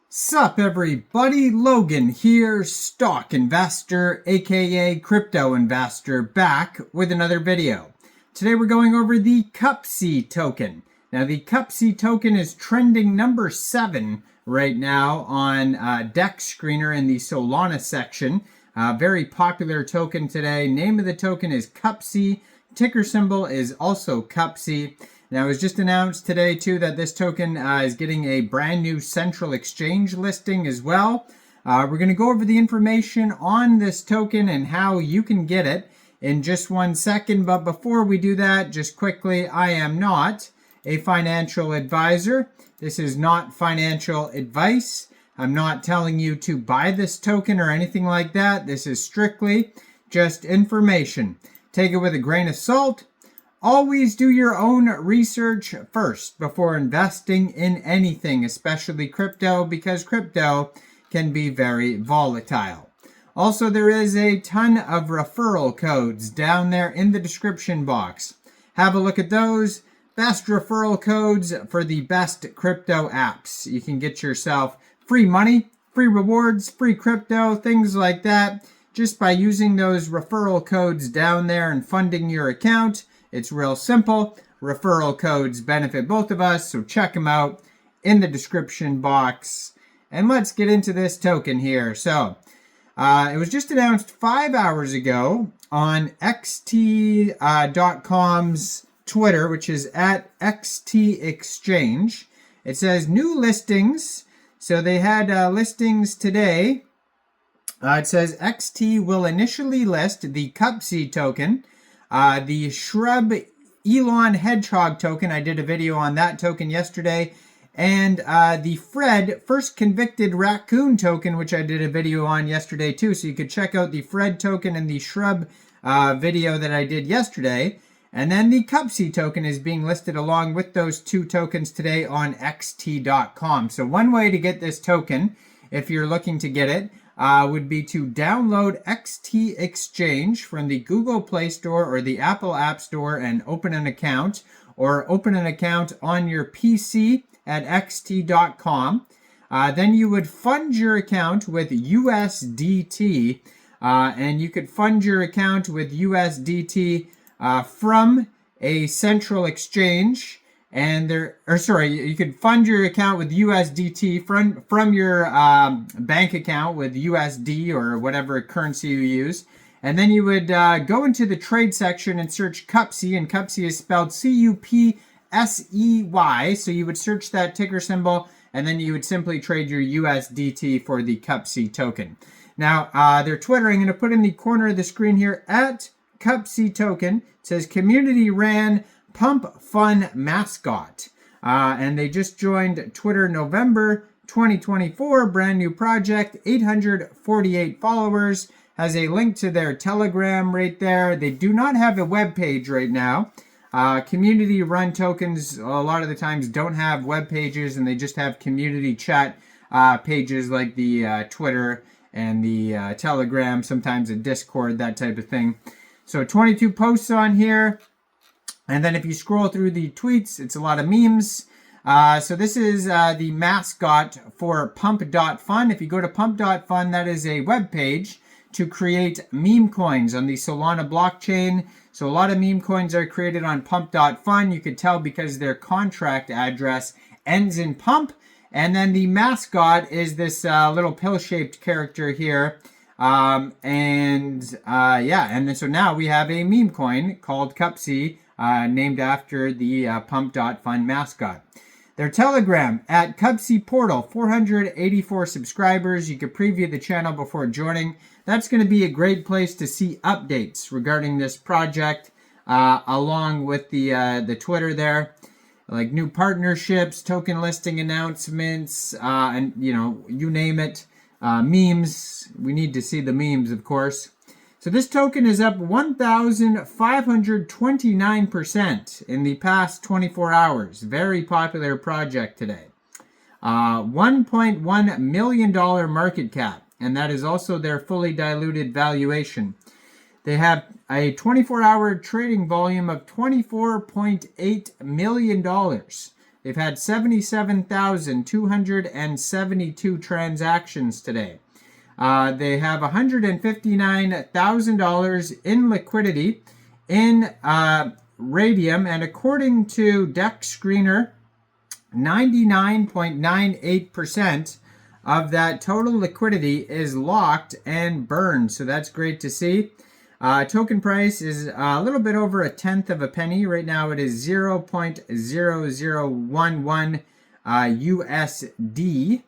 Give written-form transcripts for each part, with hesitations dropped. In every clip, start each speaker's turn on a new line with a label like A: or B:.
A: Sup everybody, Logan here, stock investor aka crypto investor, back with another video. Today we're going over the Cupsey token. Now the Cupsey token is trending number 7 right now on Dex Screener in the Solana section. Very popular token today. Name of the token is Cupsey. Ticker symbol is also Cupsey. Now, it was just announced today, too, that this token is getting a brand new central exchange listing as well. We're going to go over the information on this token and how you can get it in just 1 second. But before we do that, just quickly, I am not a financial advisor. This is not financial advice. I'm not telling you to buy this token or anything like that. This is strictly just information. Take it with a grain of salt. Always do your own research first before investing in anything, especially crypto, because crypto can be very volatile. Also, there is a ton of referral codes down there in the description box. Have a look at those. Best referral codes for the best crypto apps. You can get yourself free money, free rewards, free crypto, things like that, just by using those referral codes down there and funding your account. It's real simple. Referral codes benefit both of us, so check them out in the description box. And let's get into this token here. So, it was just announced 5 hours ago on XT.com's Twitter, which is at XT Exchange. It says new listings. So they had listings today. It says XT will initially list the Cupsey token, the Shrub Elon Hedgehog token. I did a video on that token yesterday. And the Fred First Convicted Raccoon token, which I did a video on yesterday too. So you could check out the Fred token and the Shrub video that I did yesterday. And then the Cupsey token is being listed along with those 2 tokens today on XT.com. So one way to get this token, if you're looking to get it, would be to download XT Exchange from the Google Play Store or the Apple App Store and open an account, or open an account on your PC at XT.com. Then you would fund your account with USDT, and you could fund your account with USDT from a central exchange. And you could fund your account with USDT from your bank account with USD or whatever currency you use. And then you would go into the trade section and search Cupsey, and Cupsey is spelled Cupsey. So you would search that ticker symbol, and then you would simply trade your USDT for the Cupsey token. Now, their Twitter, I'm going to put in the corner of the screen here, at Cupsey token. It says community ran Pump.Fun Mascot. And they just joined Twitter November 2024. Brand new project, 848 followers. Has a link to their Telegram right there. They do not have a web page right now. Community run tokens a lot of the times don't have web pages, and they just have community chat pages like the Twitter and the Telegram, sometimes a Discord, that type of thing. So 22 posts on here. And then if you scroll through the tweets, it's a lot of memes. So this is the mascot for Pump.Fun. If you go to Pump.Fun, that is a web page to create meme coins on the Solana blockchain. So a lot of meme coins are created on Pump.Fun. You could tell because their contract address ends in Pump. And then the mascot is this little pill-shaped character here. And then so now we have a meme coin called Cupsey, named after the Pump.Fun mascot. Their Telegram at Cupsey Portal, 484 subscribers. You could preview the channel before joining. That's going to be a great place to see updates regarding this project, along with the Twitter there, like new partnerships, token listing announcements, and you name it, memes. We need to see the memes, of course. So this token is up 1,529% in the past 24 hours. Very popular project today. $1.1 million market cap, and that is also their fully diluted valuation. They have a 24-hour trading volume of $24.8 million. They've had 77,272 transactions today. They have $159,000 in liquidity in Radium, and according to Dex Screener, 99.98% of that total liquidity is locked and burned. So that's great to see. Token price is a little bit over a tenth of a penny. Right now it is 0.0011 USD.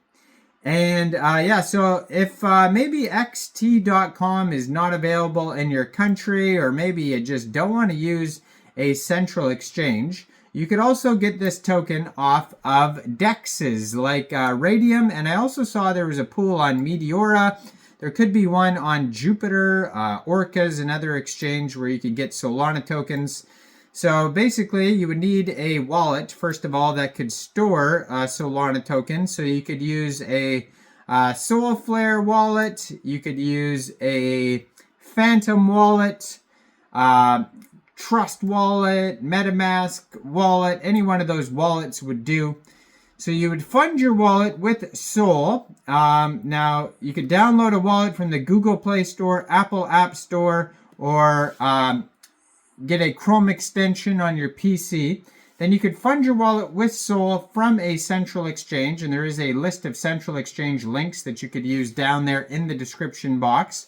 A: And yeah, so if maybe xt.com is not available in your country, or maybe you just don't want to use a central exchange, you could also get this token off of dexes like Radium, and I also saw there was a pool on Meteora. There could be one on Jupiter. Orca is another exchange where you could get Solana tokens. So basically, you would need a wallet, first of all, that could store Solana tokens. So you could use a Soulflare wallet. You could use a Phantom wallet, Trust wallet, MetaMask wallet. Any one of those wallets would do. So you would fund your wallet with Sol. Now, you could download a wallet from the Google Play Store, Apple App Store, or get a Chrome extension on your PC. Then you could fund your wallet with Sol from a central exchange, and there is a list of central exchange links that you could use down there in the description box.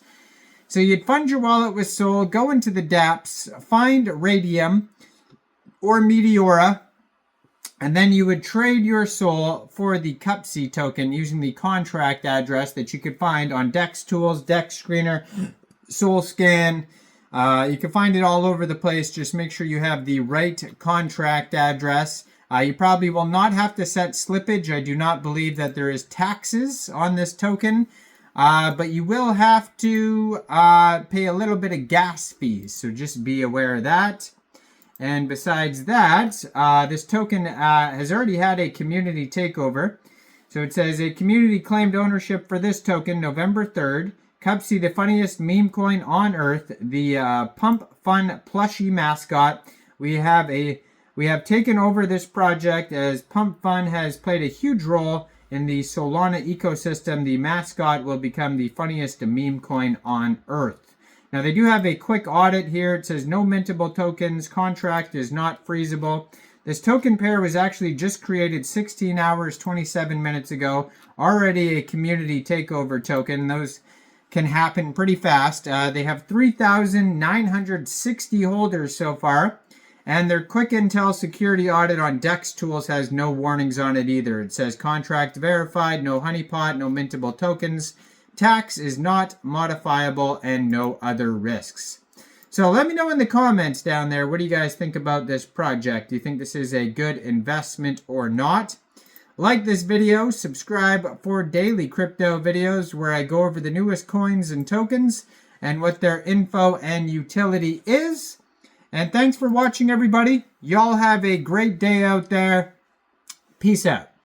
A: So you'd fund your wallet with Sol, go into the dApps, find Radium or Meteora, and then you would trade your Sol for the Cupsey token using the contract address that you could find on Dex Tools, Dex Screener, SolScan. You can find it all over the place. Just make sure you have the right contract address. You probably will not have to set slippage. I do not believe that there is taxes on this token. But you will have to pay a little bit of gas fees. So just be aware of that. And besides that, this token has already had a community takeover. So it says a community claimed ownership for this token November 3rd. Cupsey, the funniest meme coin on earth, the Pump.Fun plushie mascot. We have taken over this project as Pump.Fun has played a huge role in the Solana ecosystem. The mascot will become the funniest meme coin on earth. Now they do have a quick audit here. It says no mintable tokens, contract is not freezable. This token pair was actually just created 16 hours, 27 minutes ago. Already a community takeover token. Those can happen pretty fast. They have 3,960 holders so far. And their quick intel security audit on Dex Tools has no warnings on it either. It says contract verified, no honeypot, no mintable tokens. Tax is not modifiable, and no other risks. So let me know in the comments down there, what do you guys think about this project? Do you think this is a good investment or not? Like this video, subscribe for daily crypto videos where I go over the newest coins and tokens and what their info and utility is. And thanks for watching, everybody. Y'all have a great day out there. Peace out.